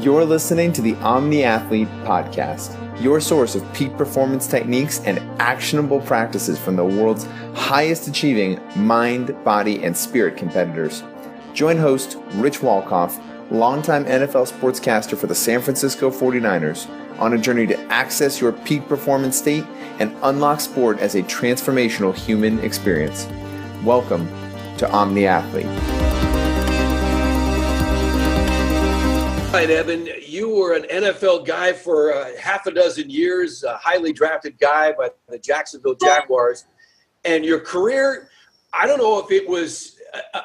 You're listening to the Omni Athlete Podcast, your source of peak performance techniques and actionable practices from the world's highest achieving mind, body, and spirit competitors. Join host Rich Walkoff, longtime NFL sportscaster for the San Francisco 49ers, on a journey to access your peak performance state and unlock sport as a transformational human experience. Welcome to Omni Athlete. All right, Eben, you were an NFL guy for half a dozen years, a highly drafted guy by the Jacksonville Jaguars. And your career, I don't know if it was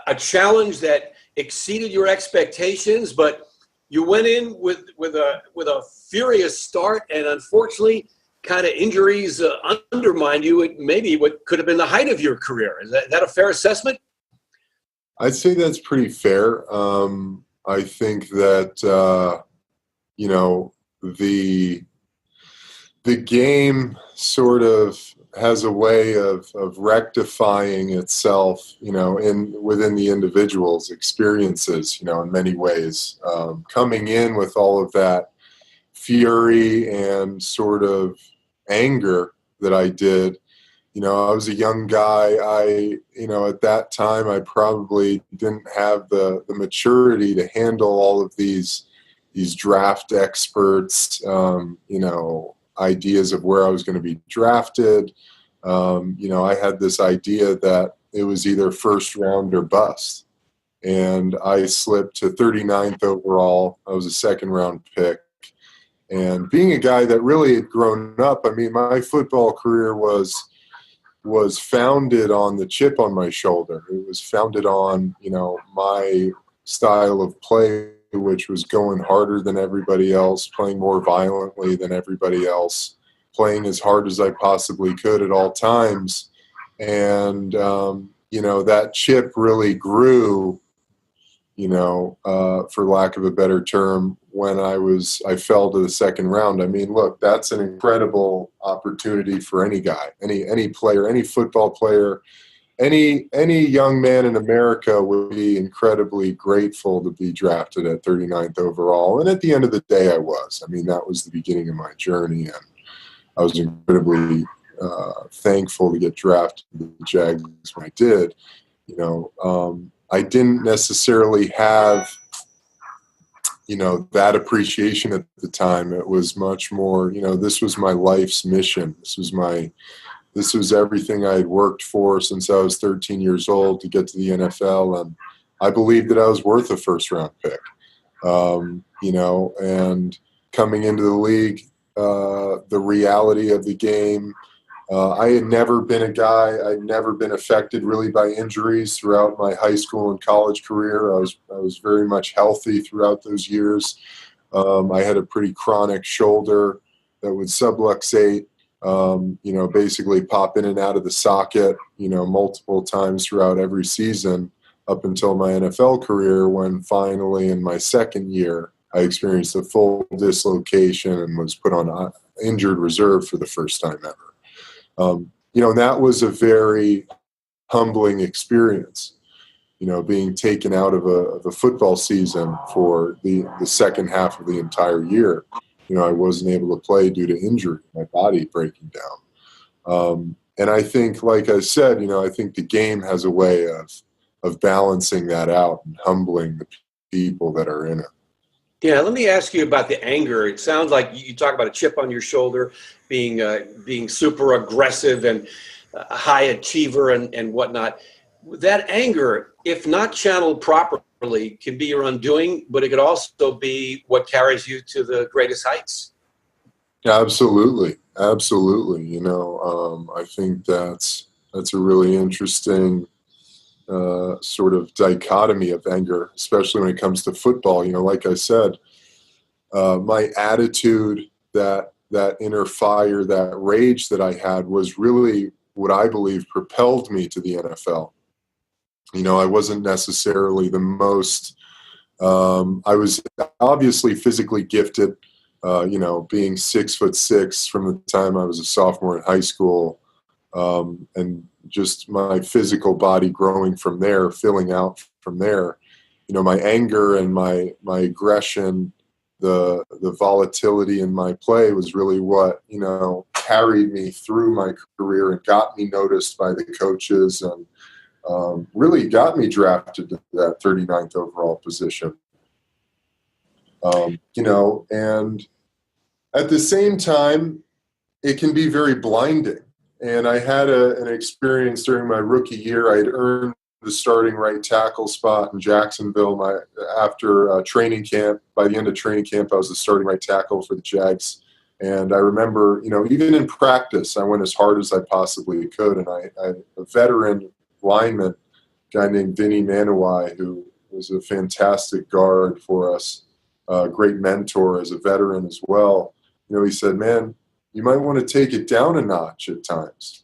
a challenge that exceeded your expectations, but you went in with a furious start, and unfortunately, kind of injuries undermined you at maybe what could have been the height of your career. Is that a fair assessment? I'd say that's pretty fair. I think that, the game sort of has a way of rectifying itself, within the individual's experiences, in many ways. Coming in with all of that fury and sort of anger that I did, I was a young guy. At that time, I probably didn't have the maturity to handle all of these draft experts, ideas of where I was going to be drafted. I had this idea that it was either first round or bust. And I slipped to 39th overall. I was a second round pick. And being a guy that really had grown up, my football career was founded on the chip on my shoulder. It was founded on, my style of play, which was going harder than everybody else, playing more violently than everybody else, playing as hard as I possibly could at all times. And, that chip really grew, for lack of a better term, when I fell to the second round. Look, that's an incredible opportunity for any guy, any player, any football player, any young man in America would be incredibly grateful to be drafted at 39th overall. And at the end of the day, I was. That was the beginning of my journey, and I was incredibly thankful to get drafted to the Jags when I did. I didn't necessarily have that appreciation at the time. It was much more, this was my life's mission. This was everything I had worked for since I was 13 years old to get to the NFL. And I believed that I was worth a first round pick, and coming into the league, the reality of the game, I had never been a guy. I'd never been affected really by injuries throughout my high school and college career. I was very much healthy throughout those years. I had a pretty chronic shoulder that would subluxate, basically pop in and out of the socket, multiple times throughout every season up until my NFL career, when finally in my second year, I experienced a full dislocation and was put on injured reserve for the first time ever. And that was a very humbling experience, being taken out of a football season for the second half of the entire year. I wasn't able to play due to injury, my body breaking down. And I think, like I said, I think the game has a way of balancing that out and humbling the people that are in it. Yeah, let me ask you about the anger. It sounds like you talk about a chip on your shoulder, being super aggressive and a high achiever and whatnot. That anger, if not channeled properly, can be your undoing, but it could also be what carries you to the greatest heights. Absolutely. I think that's a really interesting sort of dichotomy of anger, especially when it comes to football. Like I said, my attitude, that inner fire, that rage that I had was really what I believe propelled me to the NFL. I wasn't necessarily the most, I was obviously physically gifted, being 6'6" from the time I was a sophomore in high school, and just my physical body growing from there, filling out from there. My anger and my aggression the volatility in my play was really what, carried me through my career and got me noticed by the coaches, and really got me drafted to that 39th overall position. And at the same time, it can be very blinding. And I had an experience during my rookie year. I had earned the starting right tackle spot in Jacksonville after training camp. By the end of training camp, I was the starting right tackle for the Jags. And I remember, even in practice, I went as hard as I possibly could. And I a veteran lineman, a guy named Vinny Manuwai, who was a fantastic guard for us, a great mentor as a veteran as well. He said, man, you might want to take it down a notch at times.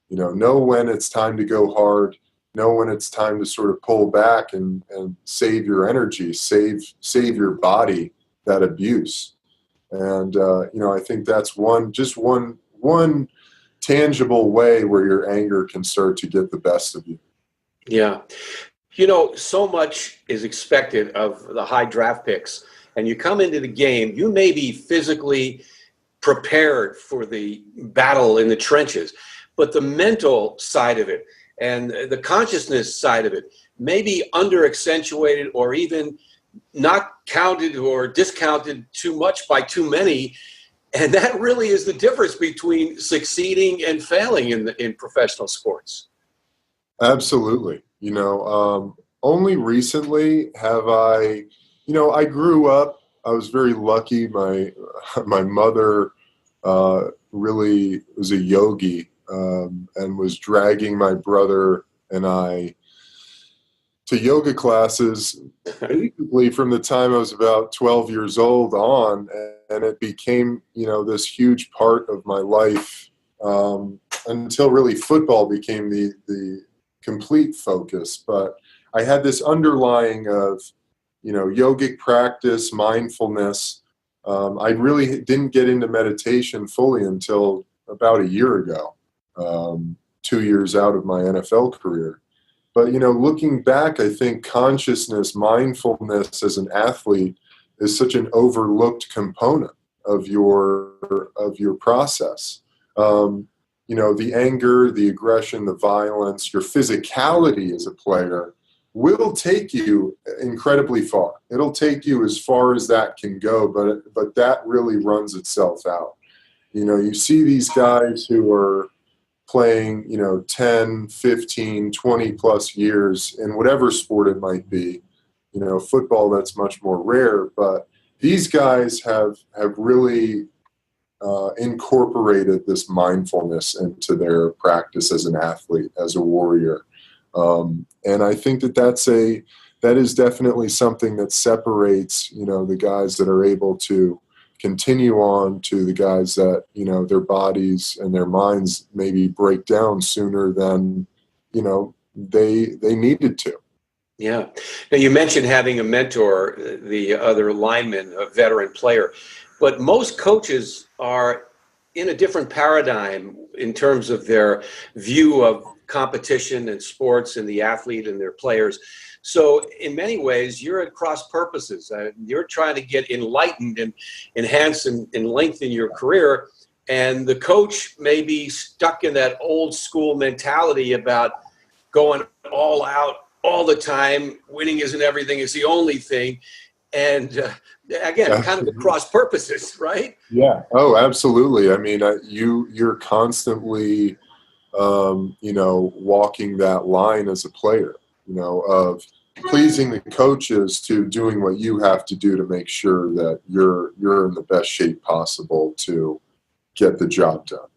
Know when it's time to go hard, know when it's time to sort of pull back and save your energy, save your body that abuse. And, I think that's one tangible way where your anger can start to get the best of you. Yeah. So much is expected of the high draft picks, and you come into the game, you may be physically prepared for the battle in the trenches, but the mental side of it and the consciousness side of it may be under accentuated or even not counted or discounted too much by too many. And that really is the difference between succeeding and failing in professional sports. Absolutely. Only recently have I grew up, I was very lucky. My mother really was a yogi, and was dragging my brother and I to yoga classes basically from the time I was about 12 years old on, and it became, this huge part of my life until really football became the complete focus. But I had this underlying of, yogic practice, mindfulness. I really didn't get into meditation fully until about a year ago, 2 years out of my NFL career. But, looking back, I think consciousness, mindfulness as an athlete is such an overlooked component of your process. The anger, the aggression, the violence, your physicality as a player will take you incredibly far. It'll take you as far as that can go, but that really runs itself out. You see these guys who are playing, 10, 15, 20 plus years in whatever sport it might be. Football, that's much more rare, but these guys have really incorporated this mindfulness into their practice as an athlete, as a warrior. And I think that is definitely something that separates, the guys that are able to continue on to the guys that, their bodies and their minds maybe break down sooner than, they needed to. Yeah. Now, you mentioned having a mentor, the other lineman, a veteran player, but most coaches are in a different paradigm in terms of their view of competition and sports and the athlete and their players. So in many ways, you're at cross purposes. You're trying to get enlightened and enhance and lengthen your career. And the coach may be stuck in that old school mentality about going all out all the time. Winning isn't everything, it's the only thing. And again, kind of the cross purposes, right? Yeah. Oh, absolutely. I mean, you're constantly, walking that line as a player, of pleasing the coaches to doing what you have to do to make sure that you're in the best shape possible to get the job done.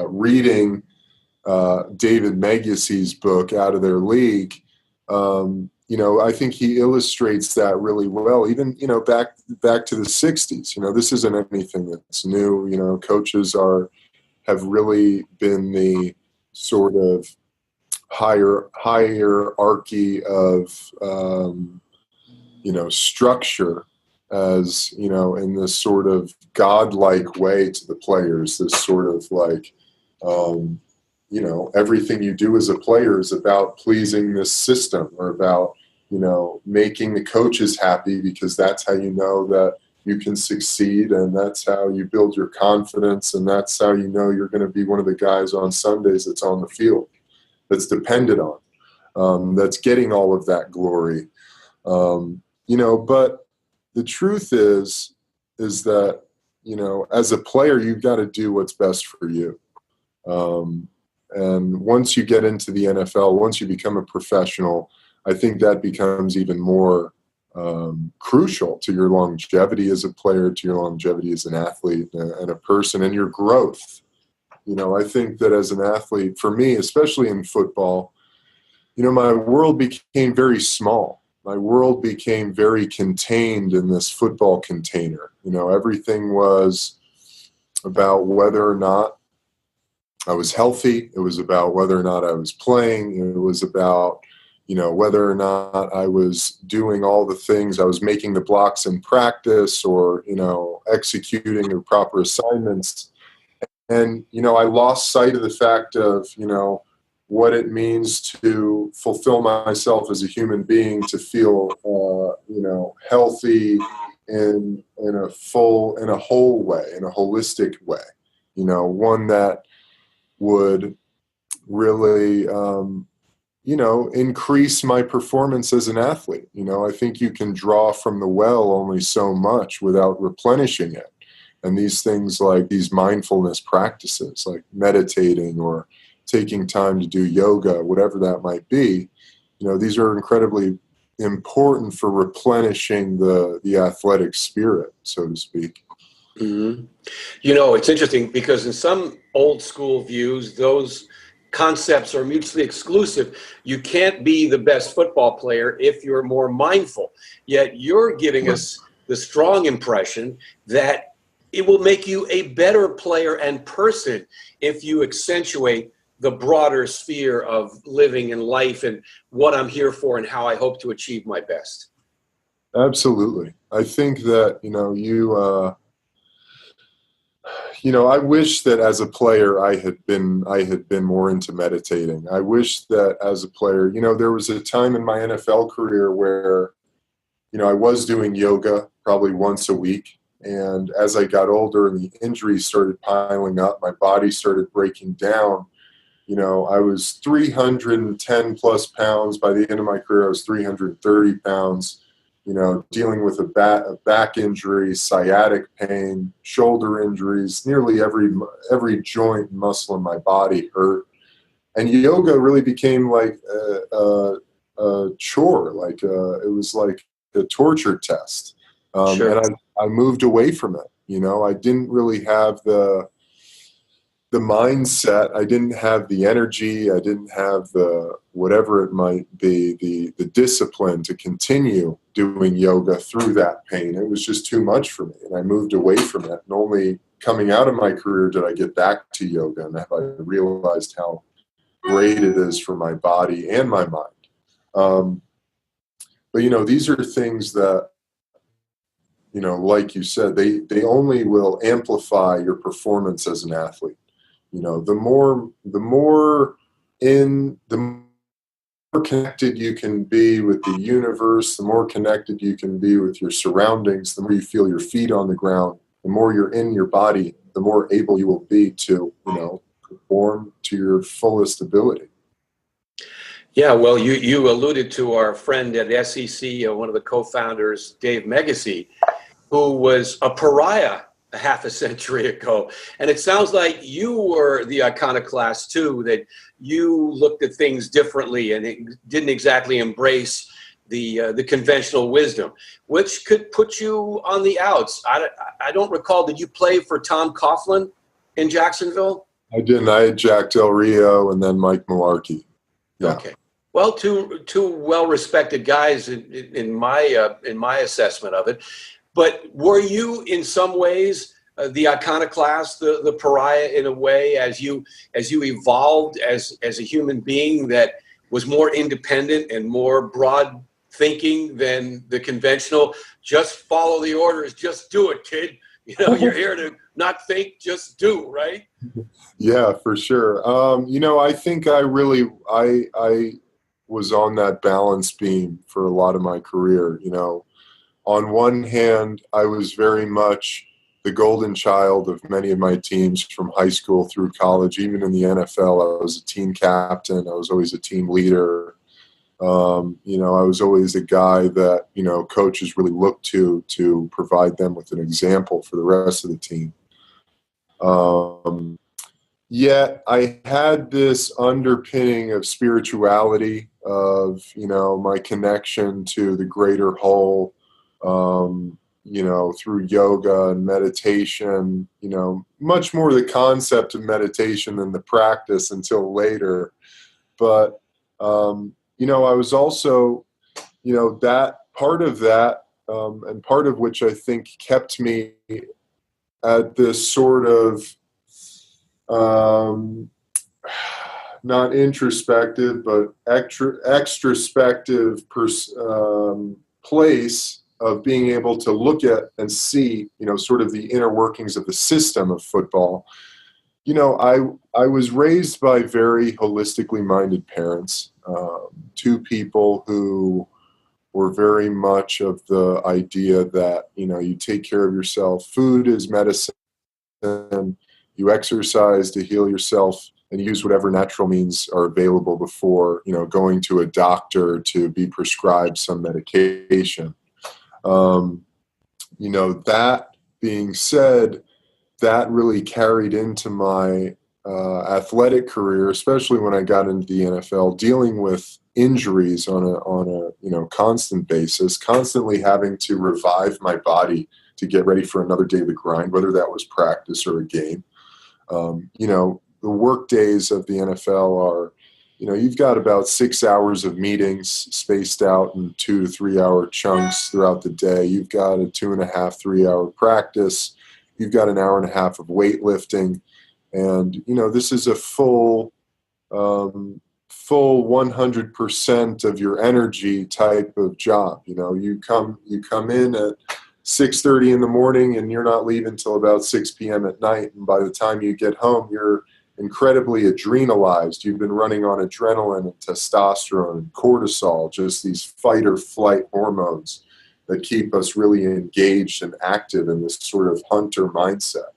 Reading David Meguise's book, Out of Their League, I think he illustrates that really well. Even, back to the 60s, this isn't anything that's new. Coaches have really been the sort of hierarchy of, structure as, in this sort of godlike way to the players, this sort of like, everything you do as a player is about pleasing this system or about, making the coaches happy, because that's how you know that you can succeed, and that's how you build your confidence, and that's how you know you're going to be one of the guys on Sundays that's on the field, that's depended on, that's getting all of that glory. But the truth is that, as a player, you've got to do what's best for you. And once you get into the NFL, once you become a professional, I think that becomes even more crucial to your longevity as a player, to your longevity as an athlete and a person, and your growth. I think that as an athlete, for me, especially in football, my world became very small. My world became very contained in this football container. Everything was about whether or not I was healthy. It was about whether or not I was playing. It was about, whether or not I was doing all the things. I was making the blocks in practice, or, executing the proper assignments. And, I lost sight of the fact of, what it means to fulfill myself as a human being, to feel, healthy in a whole way, in a holistic way, one that would really, increase my performance as an athlete. I think you can draw from the well only so much without replenishing it. And these things, like these mindfulness practices, like meditating or taking time to do yoga, whatever that might be, these are incredibly important for replenishing the athletic spirit, so to speak. Mm-hmm. It's interesting because in some old school views, those concepts are mutually exclusive. You can't be the best football player if you're more mindful. Yet you're giving us the strong impression that it will make you a better player and person if you accentuate the broader sphere of living and life and what I'm here for and how I hope to achieve my best. Absolutely. I think that, I wish that as a player I had been more into meditating. I wish that as a player, there was a time in my NFL career where, I was doing yoga probably once a week. And as I got older and the injuries started piling up, my body started breaking down. I was 310 plus pounds. By the end of my career, I was 330 pounds. Dealing with a back injury, sciatic pain, shoulder injuries, nearly every joint and muscle in my body hurt. And yoga really became like a chore, it was like a torture test. Sure. And I moved away from it. I didn't really have the mindset. I didn't have the energy. I didn't have the whatever it might be, the discipline to continue doing yoga through that pain. It was just too much for me, and I moved away from it. And only coming out of my career did I get back to yoga, and I realized how great it is for my body and my mind. But these are things that, like you said, they only will amplify your performance as an athlete. The more connected you can be with the universe, the more connected you can be with your surroundings, the more you feel your feet on the ground, the more you're in your body, the more able you will be to, perform to your fullest ability. Yeah, well, you alluded to our friend at SEC, one of the co-founders, Dave Megacy, who was a pariah a half a century ago. And it sounds like you were the iconoclast too, that you looked at things differently and it didn't exactly embrace the conventional wisdom, which could put you on the outs. I don't recall, did you play for Tom Coughlin in Jacksonville? I didn't. I had Jack Del Rio and then Mike Mularkey. Yeah. Okay. Well, two well-respected guys in my assessment of it. But were you, in some ways, the iconoclast, the pariah, in a way, as you evolved as a human being that was more independent and more broad thinking than the conventional? Just follow the orders, just do it, kid. You're here to not think, just do, right? Yeah, for sure. I think I was on that balance beam for a lot of my career. You know, on one hand, I was very much the golden child of many of my teams from high school through college. Even in the NFL, I was a team captain. I was always a team leader. You know, I was always a guy that, you know, coaches really looked to provide them with an example for the rest of the team. Yet I had this underpinning of spirituality, of, you know, my connection to the greater whole, you know, through yoga and meditation, you know, much more the concept of meditation than the practice until later. But, you know, I was also, you know, that part of that, and part of which I think kept me at this sort of, not introspective, but extrospective place of being able to look at and see, you know, sort of the inner workings of the system of football. You know, I was raised by very holistically minded parents, two people who were very much of the idea that, you know, you take care of yourself. Food is medicine. You exercise to heal yourself, and use whatever natural means are available before, you know, going to a doctor to be prescribed some medication. You know, that being said, that really carried into my athletic career, especially when I got into the NFL, dealing with injuries on a you know, constant basis, constantly having to revive my body to get ready for another day of the grind, whether that was practice or a game. You know, the work days of the NFL are, you know, you've got about 6 hours of meetings spaced out in 2 to 3 hour chunks throughout the day. You've got a 2.5, 3 hour practice. You've got an hour and a half of weightlifting. And, you know, this is a full 100% of your energy type of job. You know, you come in at 6:30 in the morning and you're not leaving till about 6 p.m. at night. And by the time you get home, you're incredibly adrenalized. You've been running on adrenaline and testosterone and cortisol, just these fight or flight hormones that keep us really engaged and active in this sort of hunter mindset.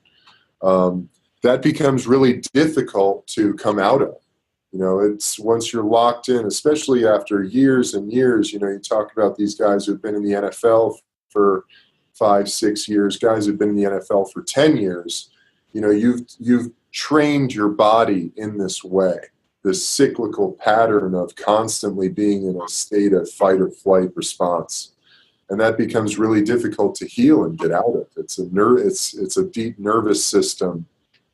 That becomes really difficult to come out of. You know, it's once you're locked in, especially after years and years. You know, you talk about these guys who've been in the NFL for 5-6 years, guys who've been in the NFL for 10 years. You know, you've trained your body in this way, this cyclical pattern of constantly being in a state of fight or flight response. And that becomes really difficult to heal and get out of. It's a deep nervous system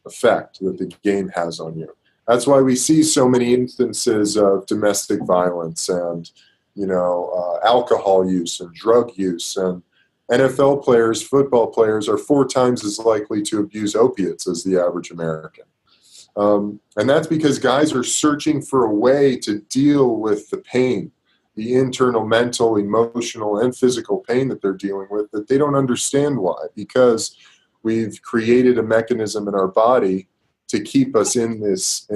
effect that the game has on you. That's why we see so many instances of domestic violence and, you know, alcohol use and drug use. And NFL players, football players are 4 times as likely to abuse opiates as the average American. And that's because guys are searching for a way to deal with the pain, the internal, mental, emotional, and physical pain that they're dealing with, that they don't understand why, because we've created a mechanism in our body to keep us in this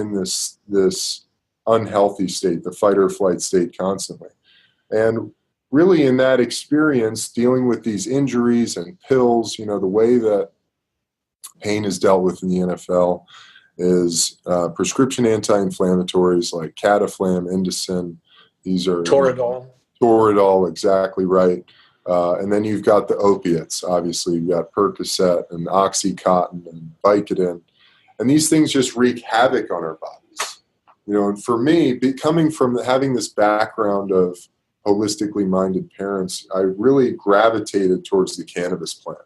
unhealthy state, the fight or flight state constantly. And really in that experience, dealing with these injuries and pills, you know, the way that pain is dealt with in the NFL is prescription anti-inflammatories like Cataflam, Indocin. These are Toradol, exactly right. And then you've got the opiates. Obviously, you've got Percocet and Oxycontin and Vicodin. And these things just wreak havoc on our bodies. You know, and for me, coming from having this background of holistically minded parents, I really gravitated towards the cannabis plant.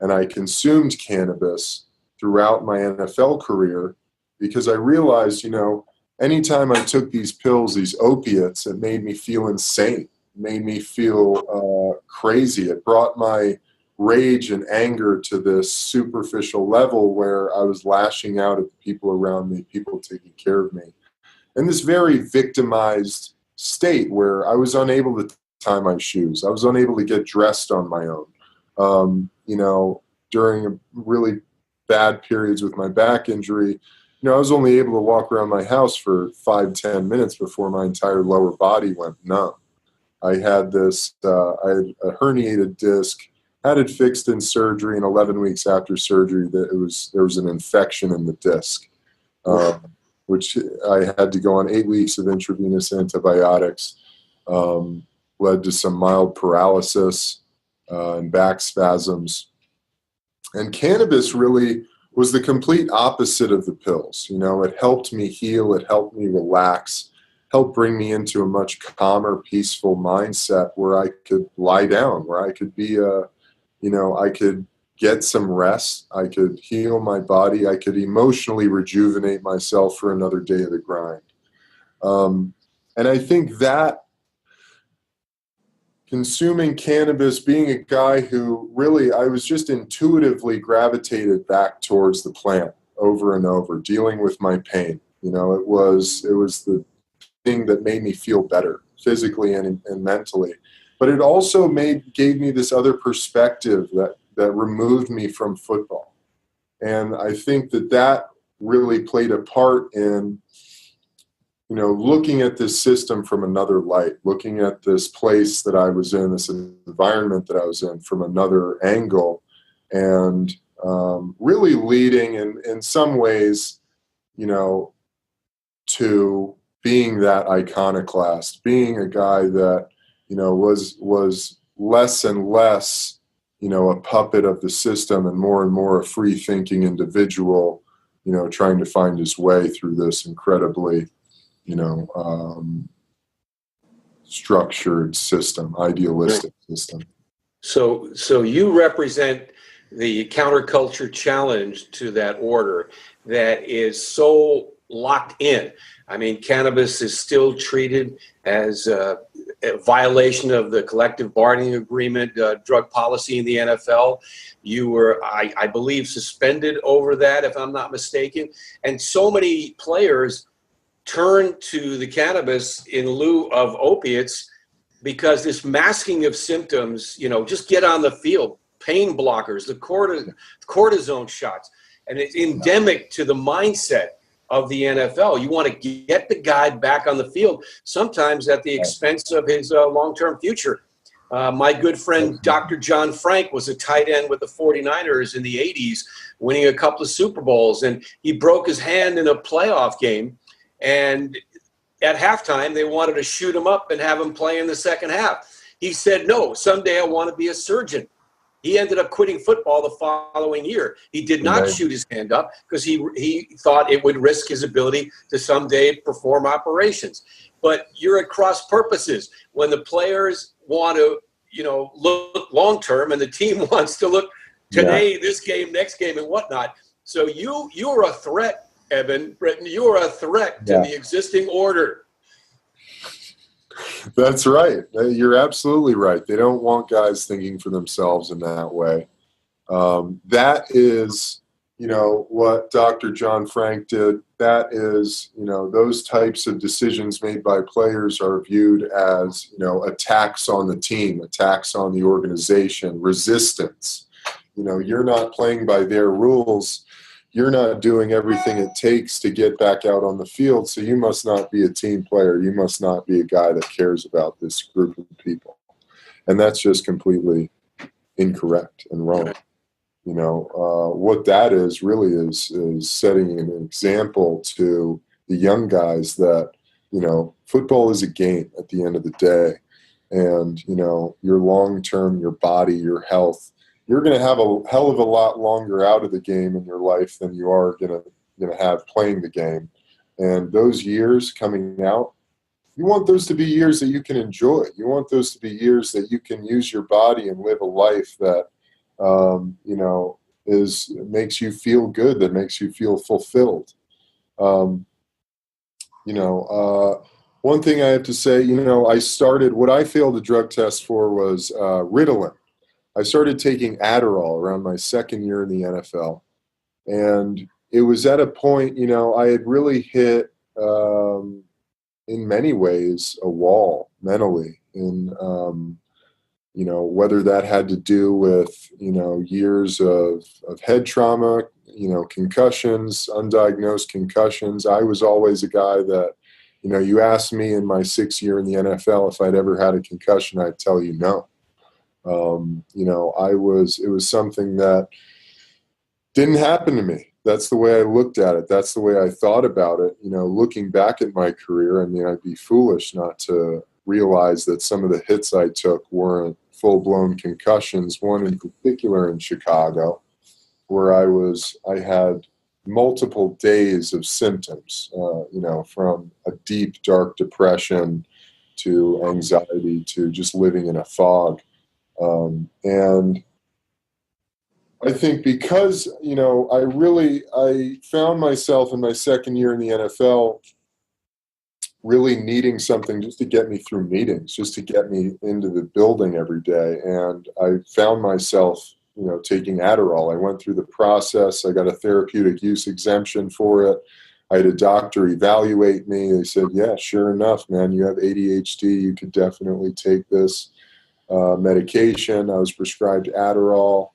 And I consumed cannabis throughout my NFL career because I realized, you know, anytime I took these pills, these opiates, it made me feel insane, made me feel crazy. It brought my rage and anger to this superficial level where I was lashing out at the people around me, people taking care of me, in this very victimized state where I was unable to tie my shoes. I was unable to get dressed on my own. You know, during really bad periods with my back injury, I was only able to walk around my house for 5-10 minutes before my entire lower body went numb. I had this, I had a herniated disc, had it fixed in surgery, and 11 weeks after surgery, there was an infection in the disc, which I had to go on 8 weeks of intravenous antibiotics, led to some mild paralysis and back spasms. And cannabis really was the complete opposite of the pills. It helped me heal, it helped me relax, helped bring me into a much calmer, peaceful mindset where I could lie down, where I could be I could get some rest, I could heal my body, I could emotionally rejuvenate myself for another day of the grind. And I think that consuming cannabis, being a guy who really, I was just intuitively gravitated back towards the plant over and over, dealing with my pain. It was the thing that made me feel better physically and mentally. But it also gave me this other perspective that removed me from football. And I think that really played a part in, looking at this system from another light, looking at this place that I was in, this environment that I was in from another angle, and really leading in some ways, to being that iconoclast, being a guy that, was less and less, a puppet of the system and more a free thinking individual, trying to find his way through this incredibly, structured system, idealistic system. So you represent the counterculture challenge to that order that is so locked in. I mean, cannabis is still treated as a violation of the collective bargaining agreement, drug policy in the NFL. You were, I believe, suspended over that, if I'm not mistaken. And so many players turn to the cannabis in lieu of opiates because this masking of symptoms, just get on the field, pain blockers, the cortisone shots, and it's endemic to the mindset of the NFL. You want to get the guy back on the field, sometimes at the expense of his long-term future. My good friend, Dr. John Frank, was a tight end with the 49ers in the 80s, winning a couple of Super Bowls, and he broke his hand in a playoff game. And at halftime, they wanted to shoot him up and have him play in the second half. He said, no, someday I want to be a surgeon. He ended up quitting football the following year. He did not shoot his hand up because he thought it would risk his ability to someday perform operations. But you're at cross purposes. When the players want to, look long-term and the team wants to look today, this game, next game, and whatnot. So you're a threat, Eben Britton. You are a threat to the existing order. That's right. You're absolutely right. They don't want guys thinking for themselves in that way. That is, what Dr. John Frank did. That is, those types of decisions made by players are viewed as, attacks on the team, attacks on the organization, resistance. You're not playing by their rules. You're not doing everything it takes to get back out on the field, so you must not be a team player. You must not be a guy that cares about this group of people. And that's just completely incorrect and wrong. What that is really is setting an example to the young guys that, football is a game at the end of the day. And, your long-term, your body, your health, you're going to have a hell of a lot longer out of the game in your life than you are going to have playing the game. And those years coming out, you want those to be years that you can enjoy. You want those to be years that you can use your body and live a life that, makes you feel good, that makes you feel fulfilled. One thing I have to say, what I failed a drug test for was Ritalin. I started taking Adderall around my second year in the NFL. And it was at a point, I had really hit, in many ways, a wall mentally. whether that had to do with, years of head trauma, concussions, undiagnosed concussions. I was always a guy that, you asked me in my 6th year in the NFL if I'd ever had a concussion, I'd tell you no. It was something that didn't happen to me. That's the way I looked at it. That's the way I thought about it. Looking back at my career, I'd be foolish not to realize that some of the hits I took weren't full-blown concussions. One in particular in Chicago, where I had multiple days of symptoms, from a deep, dark depression to anxiety to just living in a fog. And I think because, I found myself in my 2nd year in the NFL really needing something just to get me through meetings, just to get me into the building every day. And I found myself, taking Adderall. I went through the process. I got a therapeutic use exemption for it. I had a doctor evaluate me. They said, yeah, sure enough, man, you have ADHD. You could definitely take this medication. I was prescribed Adderall.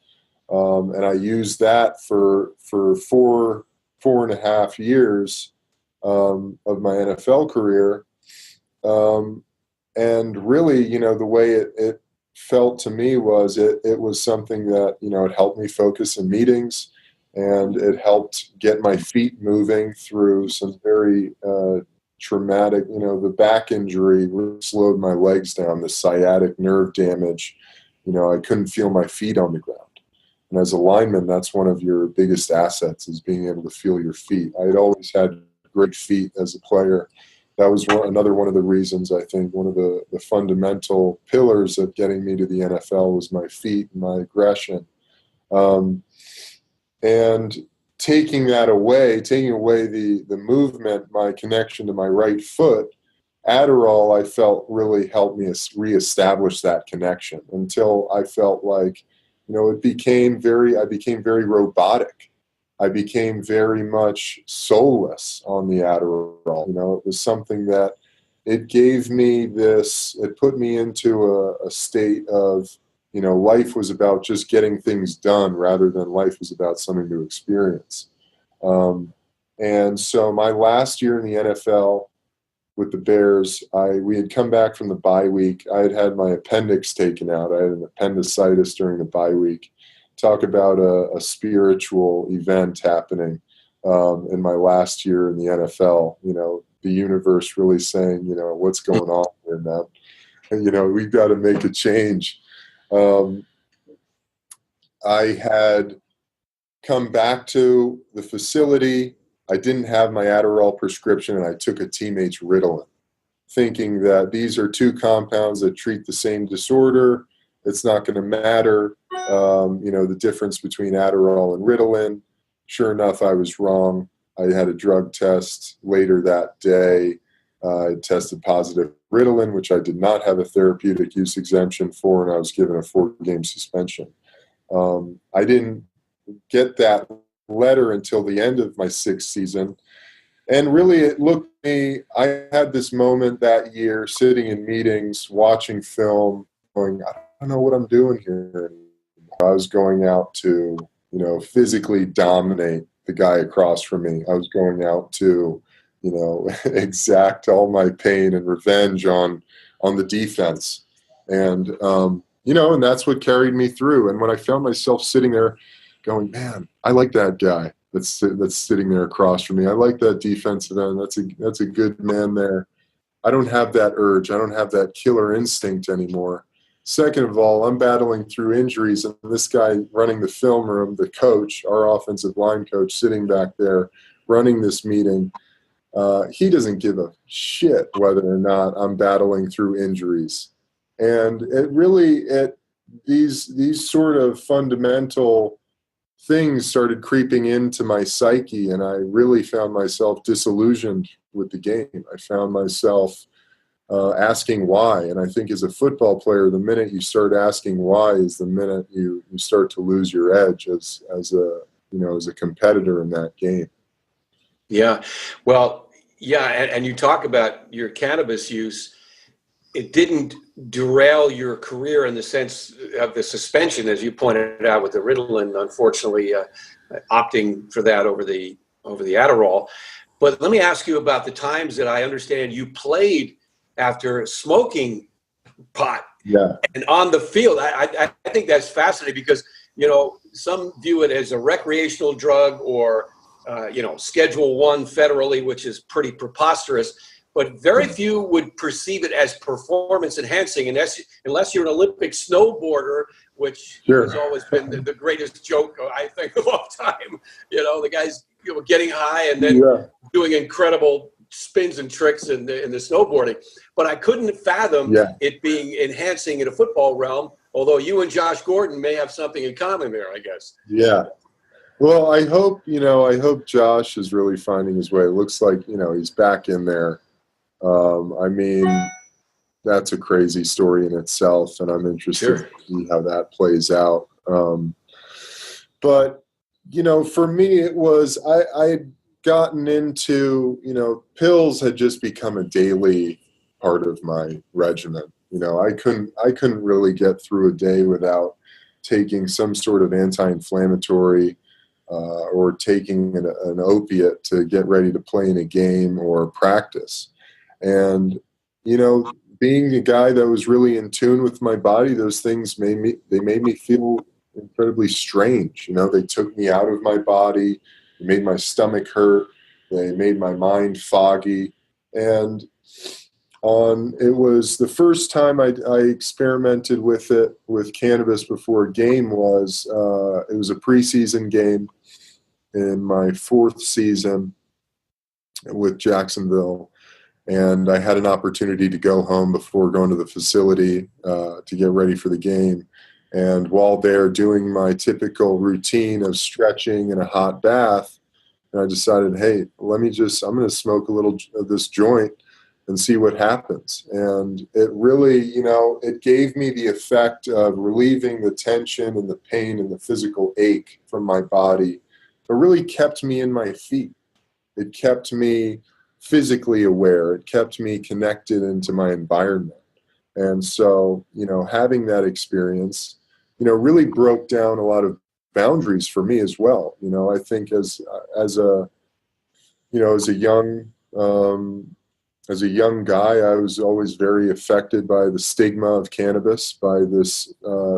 And I used that for 4.5 years of my NFL career. And really, the way it felt to me was it was something that, it helped me focus in meetings, and it helped get my feet moving through some very traumatic, the back injury really slowed my legs down, the sciatic nerve damage. I couldn't feel my feet on the ground. And as a lineman, that's one of your biggest assets, is being able to feel your feet. I had always had great feet as a player. That was another one of the reasons, I think, one of the fundamental pillars of getting me to the NFL was my feet and my aggression. And taking away the movement, my connection to my right foot, Adderall, I felt really helped me reestablish that connection until I felt like, I became very robotic. I became very much soulless on the Adderall. It was something that it gave me it put me into a state of, life was about just getting things done rather than life was about something to experience. And so my last year in the NFL with the Bears, we had come back from the bye week. I had my appendix taken out. I had an appendicitis during the bye week. Talk about a spiritual event happening in my last year in the NFL. The universe really saying, what's going on here, man? And, we've got to make a change. I had come back to the facility. I didn't have my Adderall prescription, and I took a teammate's Ritalin, thinking that these are 2 compounds that treat the same disorder. It's not going to matter, the difference between Adderall and Ritalin. Sure enough, I was wrong. I had a drug test later that day. I tested positive for Ritalin, which I did not have a therapeutic use exemption for, and I was given a 4-game suspension. I didn't get that letter until the end of my 6th season. And really, it looked at me, I had this moment that year sitting in meetings, watching film, going, I don't know what I'm doing here. I was going out to, physically dominate the guy across from me. I was going out to, exact all my pain and revenge on the defense. And, and that's what carried me through. And when I found myself sitting there going, man, I like that guy that's sitting there across from me. I like that defensive end. That's a good man there. I don't have that urge. I don't have that killer instinct anymore. Second of all, I'm battling through injuries, and this guy running the film room, the coach, our offensive line coach, sitting back there running this meeting, he doesn't give a shit whether or not I'm battling through injuries. And these sort of fundamental things started creeping into my psyche, and I really found myself disillusioned with the game. I found myself asking why. And I think as a football player, the minute you start asking why is the minute you start to lose your edge as a competitor in that game. Yeah. Well, yeah. And you talk about your cannabis use. it didn't derail your career in the sense of the suspension, as you pointed out with the Ritalin, unfortunately opting for that over the Adderall. But let me ask you about the times that I understand you played after smoking pot. Yeah. And on the field. I think that's fascinating because, some view it as a recreational drug or, Schedule I federally, which is pretty preposterous. But very few would perceive it as performance enhancing unless you're an Olympic snowboarder, which has always been the greatest joke, I think, of all time. The guy's getting high and then doing incredible spins and tricks in the snowboarding. But I couldn't fathom it being enhancing in a football realm, although you and Josh Gordon may have something in common there, I guess. Yeah. Well, I hope Josh is really finding his way. It looks like, he's back in there. That's a crazy story in itself, and I'm interested to see how that plays out. But, for me, it was I'd gotten into, pills had just become a daily part of my regimen. I couldn't really get through a day without taking some sort of anti-inflammatory or taking an opiate to get ready to play in a game or practice. And, being a guy that was really in tune with my body, those things made me feel incredibly strange. They took me out of my body. They made my stomach hurt. They made my mind foggy. And it was the first time I experimented with it, with cannabis before a game it was a preseason game in my 4th season with Jacksonville. And I had an opportunity to go home before going to the facility to get ready for the game. And while there doing my typical routine of stretching and a hot bath, I decided, hey, I'm going to smoke a little of this joint and see what happens. And it really, it gave me the effect of relieving the tension and the pain and the physical ache from my body. It really kept me in my feet. It kept me physically aware. It kept me connected into my environment. And so, having that experience, really broke down a lot of boundaries for me as well. I think as a young guy, I was always very affected by the stigma of cannabis, by this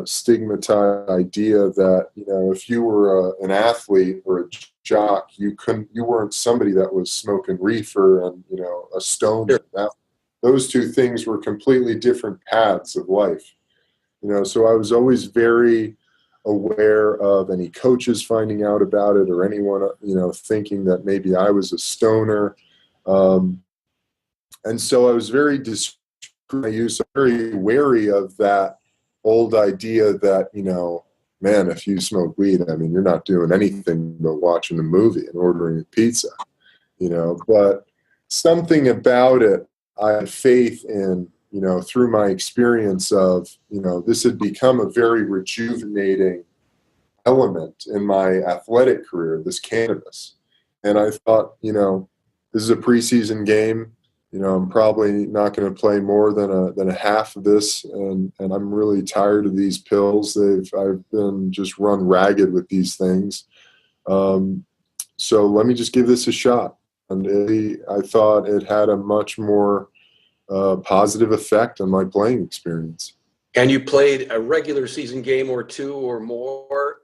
stigmatized idea that, if you were an athlete or a jock, you weren't somebody that was smoking reefer and, a stoner. Those two things were completely different paths of life. So I was always very aware of any coaches finding out about it or anyone, thinking that maybe I was a stoner. And so I was very very wary of that old idea that, man, if you smoke weed, you're not doing anything but watching a movie and ordering a pizza, but something about it, I had faith in, through my experience of, this had become a very rejuvenating element in my athletic career, this cannabis. And I thought, this is a preseason game. I'm probably not going to play more than a half of this, and I'm really tired of these pills. I've been just run ragged with these things. So let me just give this a shot. And I thought it had a much more positive effect on my playing experience. And you played a regular season game or two or more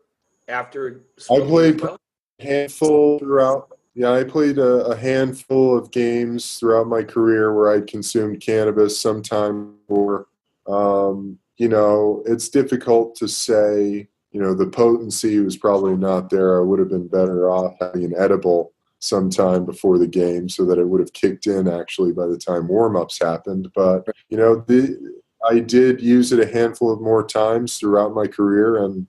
after? I played a handful throughout. Yeah, I played a handful of games throughout my career where I'd consumed cannabis sometime or, it's difficult to say, the potency was probably not there. I would have been better off having an edible sometime before the game so that it would have kicked in actually by the time warm-ups happened. But, I did use it a handful of more times throughout my career, and,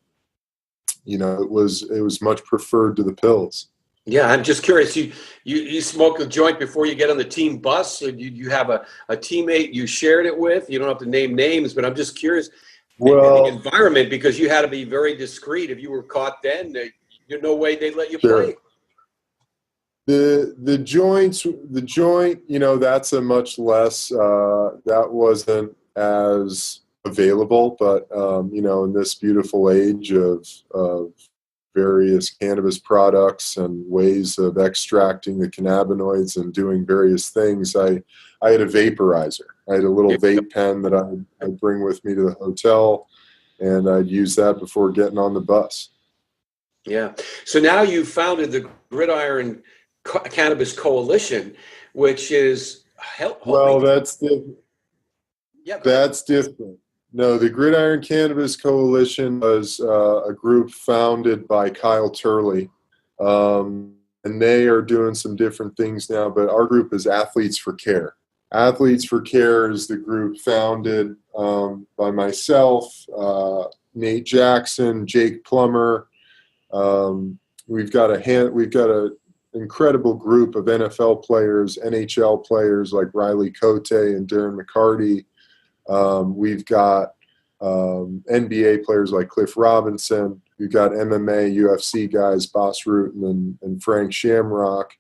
it was much preferred to the pills. Yeah, I'm just curious. You smoke a joint before you get on the team bus? Or you have a teammate you shared it with? You don't have to name names, but I'm just curious. Well, the environment, because you had to be very discreet. If you were caught then, there's no way they'd let you play. The joint, that's a much less, that wasn't as available, but, in this beautiful age of various cannabis products and ways of extracting the cannabinoids and doing various things, I had a vaporizer. I had a little vape pen that I'd bring with me to the hotel, and I'd use that before getting on the bus. Yeah. So now you founded the Gridiron Cannabis Coalition, which is Well, that's different. No, the Gridiron Cannabis Coalition was a group founded by Kyle Turley, and they are doing some different things now, but our group is Athletes for Care. Athletes for Care is the group founded by myself, Nate Jackson, Jake Plummer. We've got a incredible group of NFL players, NHL players like Riley Cote and Darren McCarty. We've got NBA players like Cliff Robinson. We've got MMA, UFC guys, Boss Rutan and Frank Shamrock.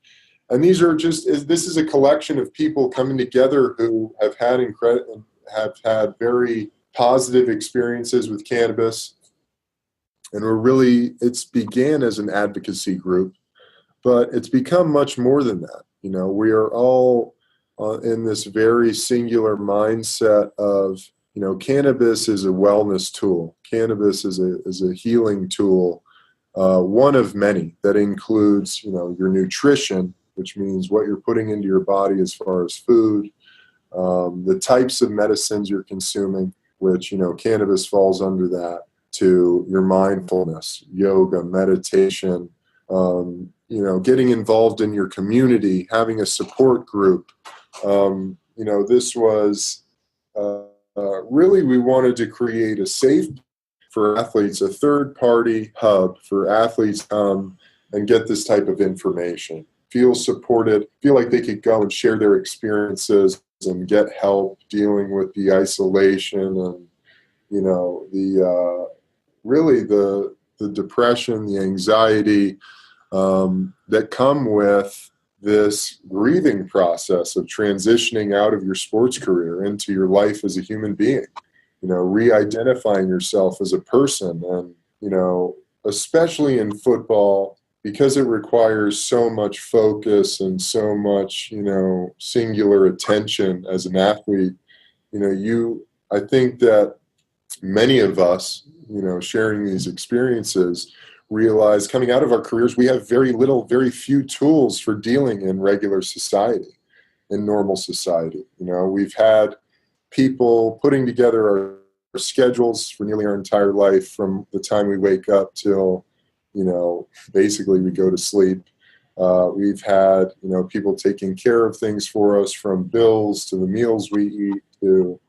And this is a collection of people coming together who have had very positive experiences with cannabis. And it's began as an advocacy group, but it's become much more than that. We are all in this very singular mindset of, cannabis is a wellness tool. Cannabis is a healing tool, one of many that includes, your nutrition, which means what you're putting into your body as far as food, the types of medicines you're consuming, which, cannabis falls under that, to your mindfulness, yoga, meditation, getting involved in your community, having a support group. This was really, we wanted to create a safe for athletes, a third-party hub for athletes and get this type of information, feel supported, feel like they could go and share their experiences and get help dealing with the isolation and, the depression, the anxiety that come with this grieving process of transitioning out of your sports career into your life as a human being, re-identifying yourself as a person. And, especially in football, because it requires so much focus and so much, singular attention as an athlete, I think that many of us, sharing these experiences, realize coming out of our careers, we have very few tools for dealing in regular society, in normal society. We've had people putting together our schedules for nearly our entire life from the time we wake up till, basically we go to sleep. We've had, people taking care of things for us, from bills to the meals we eat to,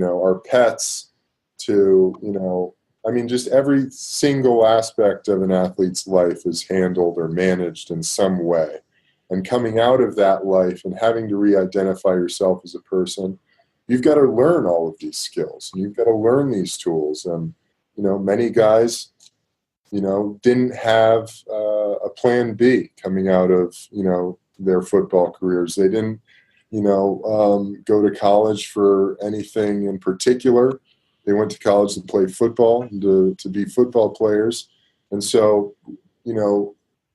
our pets to, just every single aspect of an athlete's life is handled or managed in some way. And coming out of that life and having to re-identify yourself as a person, you've got to learn all of these skills. And you've got to learn these tools. And, many guys, didn't have a plan B coming out of, their football careers. They didn't, go to college for anything in particular. They went to college to play football and to be football players. And so,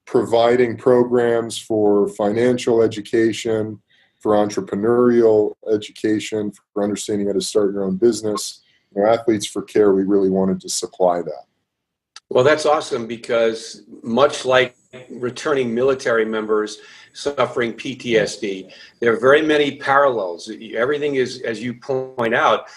providing programs for financial education, for entrepreneurial education, for understanding how to start your own business, Athletes for Care, we really wanted to supply that. Well, that's awesome, because much like returning military members suffering PTSD, there are very many parallels. Everything is, as you point out,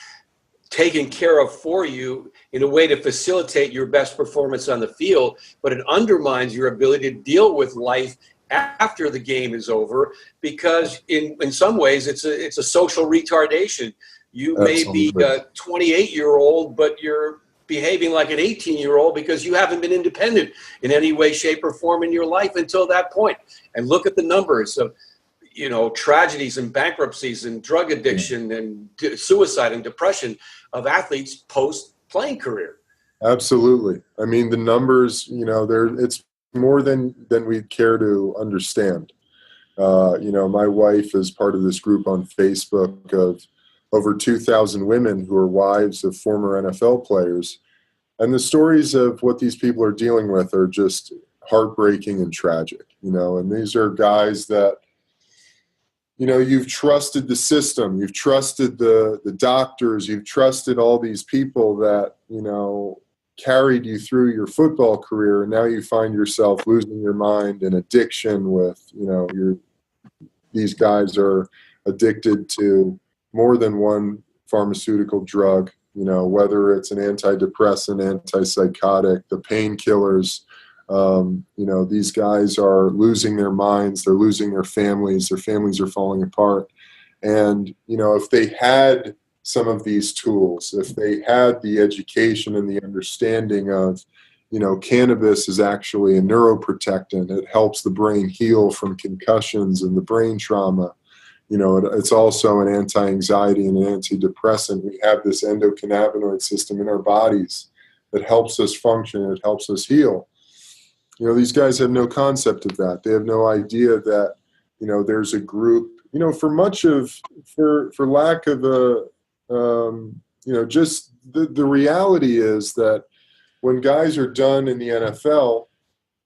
taken care of for you in a way to facilitate your best performance on the field, but it undermines your ability to deal with life after the game is over, because in some ways it's a social retardation. You may be a 28-year-old, but you're behaving like an 18-year-old because you haven't been independent in any way, shape, or form in your life until that point. And look at the numbers of, tragedies and bankruptcies and drug addiction and suicide and depression of athletes post-playing career. Absolutely. The numbers, it's more than we'd care to understand. My wife is part of this group on Facebook of over 2,000 women who are wives of former NFL players. And the stories of what these people are dealing with are just heartbreaking and tragic, and these are guys that, you've trusted the system, you've trusted the doctors, you've trusted all these people that, carried you through your football career. And now you find yourself losing your mind in addiction with, these guys are addicted to more than one pharmaceutical drug, whether it's an antidepressant, antipsychotic, the painkillers. These guys are losing their minds, they're losing their families are falling apart. And, if they had some of these tools, if they had the education and the understanding of, cannabis is actually a neuroprotectant, it helps the brain heal from concussions and the brain trauma. It's also an anti-anxiety and an antidepressant. We have this endocannabinoid system in our bodies that helps us function, it helps us heal. These guys have no concept of that. They have no idea that, there's a group, for lack of just the reality is that when guys are done in the NFL,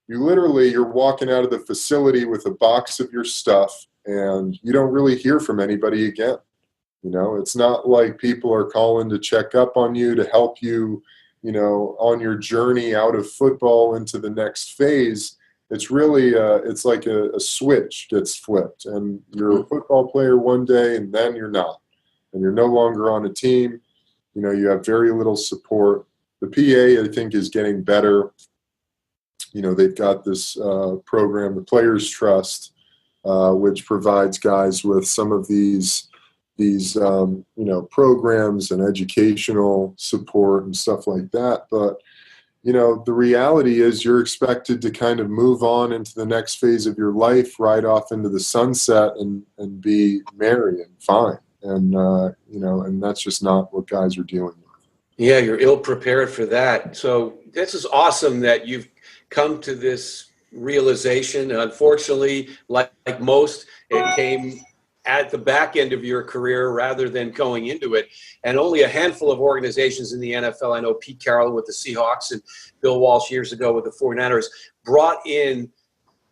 you're walking out of the facility with a box of your stuff and you don't really hear from anybody again. It's not like people are calling to check up on you, to help you, on your journey out of football into the next phase. It's really, it's like a switch gets flipped and you're a football player one day and then you're not. And you're no longer on a team. You have very little support. The PA, I think, is getting better. They've got this program, the Players Trust, which provides guys with some of these programs and educational support and stuff like that. But, the reality is you're expected to kind of move on into the next phase of your life, ride off into the sunset and be merry and fine. And, and that's just not what guys are dealing with. Yeah, you're ill prepared for that. So this is awesome that you've come to this realization. Unfortunately, like most, it came at the back end of your career rather than going into it. And only a handful of organizations in the NFL, I know Pete Carroll with the Seahawks and Bill Walsh years ago with the 49ers, brought in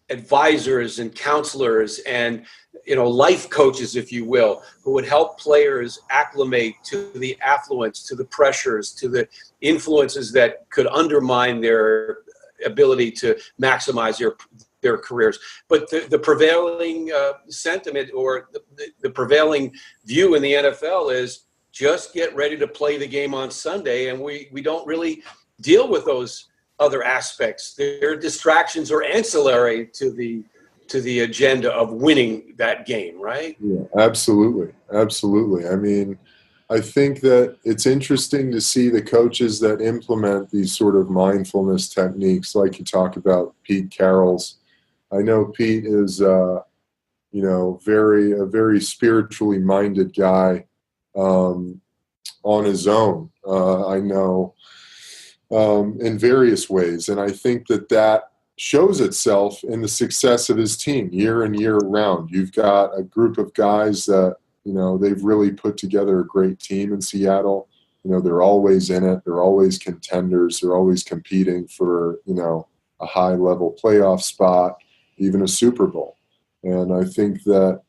advisors and counselors and life coaches, if you will, who would help players acclimate to the affluence, to the pressures, to the influences that could undermine their ability to maximize their careers. But the prevailing sentiment or the prevailing view in the NFL is just get ready to play the game on Sunday, and we don't really deal with those other aspects. Their distractions are ancillary to the agenda of winning that game, right? Yeah, absolutely. I mean, I think that it's interesting to see the coaches that implement these sort of mindfulness techniques, like you talk about Pete Carroll's. I know Pete is, a very spiritually minded guy on his own. I know in various ways, and I think that shows itself in the success of his team year in, year round. You've got a group of guys that, they've really put together a great team in Seattle. They're always in it. They're always contenders. They're always competing for, a high level playoff spot, even a Super Bowl. And I think that,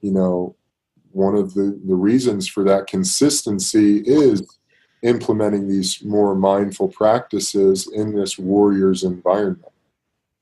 one of the reasons for that consistency is implementing these more mindful practices in this Warriors environment.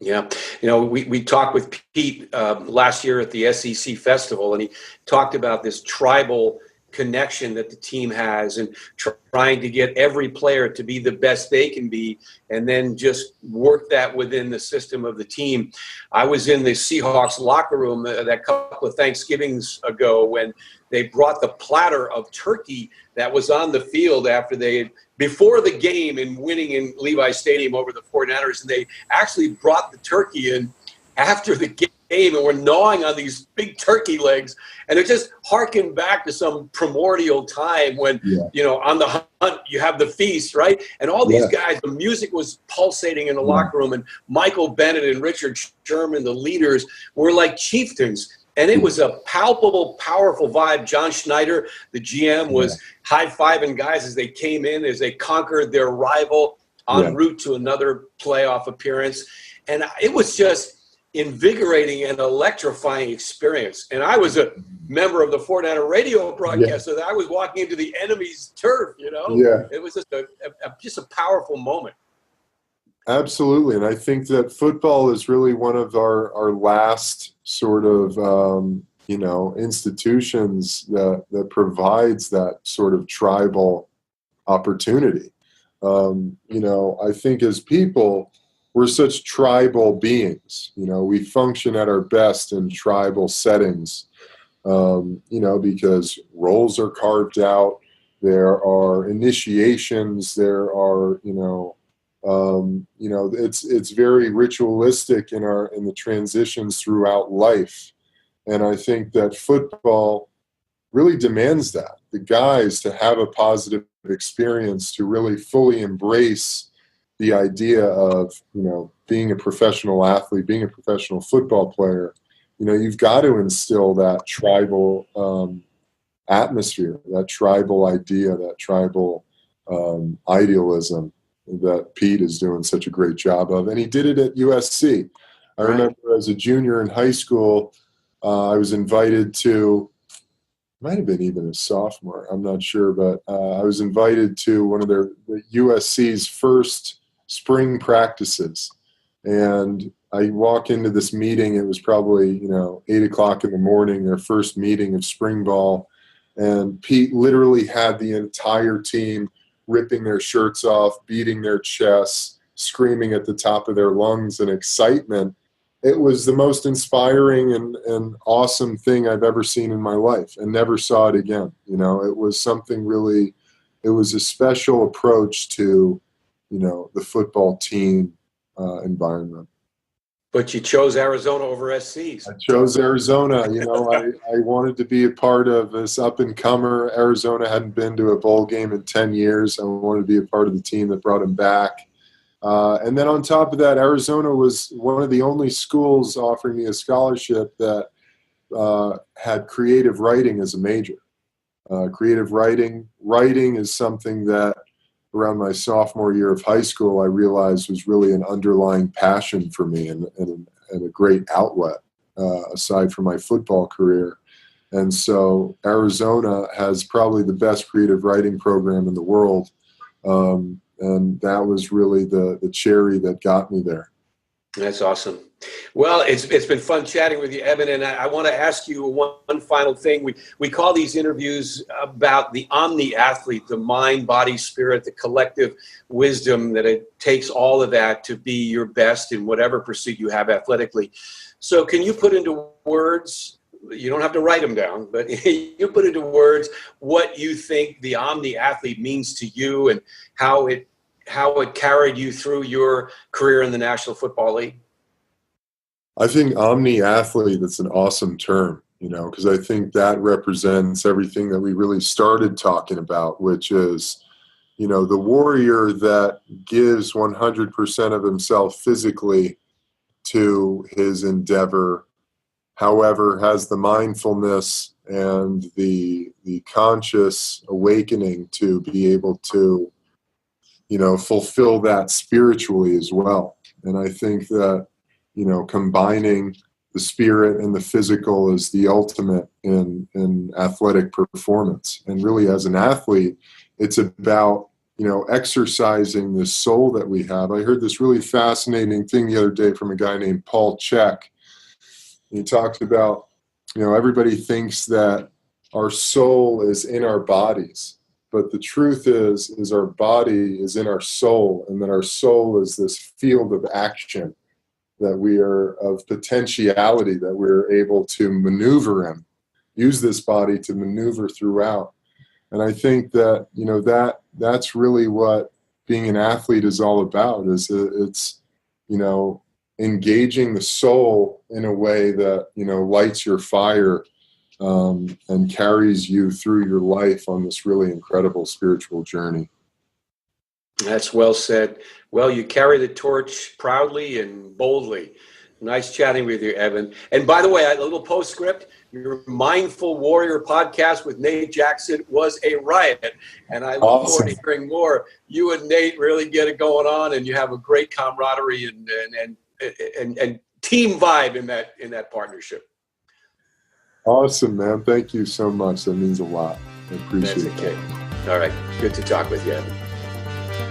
Yeah. We talked with Pete last year at the SEC Festival, and he talked about this tribal connection that the team has and trying to get every player to be the best they can be and then just work that within the system of the team. I was in the Seahawks locker room that couple of Thanksgivings ago when they brought the platter of turkey that was on the field before the game and winning in Levi Stadium over the 49ers, and they actually brought the turkey in after the game and were gnawing on these big turkey legs, and it just harkened back to some primordial time when on the hunt you have the feast, right? And all these guys, the music was pulsating in the locker room, and Michael Bennett and Richard Sherman, the leaders, were like chieftains. And it was a palpable, powerful vibe. John Schneider, the GM, was high-fiving guys as they came in, as they conquered their rival en route to another playoff appearance. And it was just invigorating and electrifying experience. And I was a member of the 49er radio broadcast, so that I was walking into the enemy's turf, you know? Yeah. It was just a powerful moment. Absolutely. And I think that football is really one of our last sort of, institutions that provides that sort of tribal opportunity. I think as people, we're such tribal beings. We function at our best in tribal settings, because roles are carved out. There are initiations. There are, it's very ritualistic in the transitions throughout life. And I think that football really demands that. The guys to have a positive experience, to really fully embrace the idea of, being a professional athlete, being a professional football player. You've got to instill that tribal atmosphere, that tribal idea, that tribal idealism that Pete is doing such a great job of. And he did it at USC. I remember as a junior in high school, I was invited to, might have been even a sophomore, I'm not sure, but I was invited to one of the USC's first spring practices. And I walk into this meeting, it was probably, 8 o'clock in the morning, their first meeting of spring ball. And Pete literally had the entire team ripping their shirts off, beating their chests, screaming at the top of their lungs in excitement. It was the most inspiring and awesome thing I've ever seen in my life, and never saw it again. It was something really, it was a special approach to, the football team environment. But you chose Arizona over SC's. I chose Arizona. I wanted to be a part of this up-and-comer. Arizona hadn't been to a bowl game in 10 years. I wanted to be a part of the team that brought him back. And then on top of that, Arizona was one of the only schools offering me a scholarship that had creative writing as a major. Creative writing is something that around my sophomore year of high school, I realized was really an underlying passion for me and a great outlet aside from my football career. And so Arizona has probably the best creative writing program in the world. And that was really the cherry that got me there. That's awesome. Well, it's been fun chatting with you, Eben, and I want to ask you one final thing. We call these interviews about the omni-athlete, the mind, body, spirit, the collective wisdom that it takes all of that to be your best in whatever pursuit you have athletically. So can you put into words, you don't have to write them down, but you put into words what you think the omni-athlete means to you and how it carried you through your career in the National Football League? I think omni-athlete, that's an awesome term, because I think that represents everything that we really started talking about, which is, the warrior that gives 100% of himself physically to his endeavor, however, has the mindfulness and the conscious awakening to be able to, fulfill that spiritually as well. And I think that, combining the spirit and the physical is the ultimate in athletic performance. And really, as an athlete, it's about, exercising the soul that we have. I heard this really fascinating thing the other day from a guy named Paul Chek. He talked about, everybody thinks that our soul is in our bodies. But the truth is our body is in our soul, and that our soul is this field of action that we are of potentiality that we're able to maneuver in, use this body to maneuver throughout. And I think that, that's really what being an athlete is all about, is it's, engaging the soul in a way that, lights your fire and carries you through your life on this really incredible spiritual journey. That's well said. Well, you carry the torch proudly and boldly. Nice chatting with you, Eben. And by the way, a little postscript, your Mindful Warrior podcast with Nate Jackson was a riot. And I look forward to hearing more. You and Nate really get it going on, and you have a great camaraderie and team vibe in that partnership. Awesome, man. Thank you so much. That means a lot. I appreciate it. All right. Good to talk with you, Eben.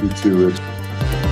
You too, Rich.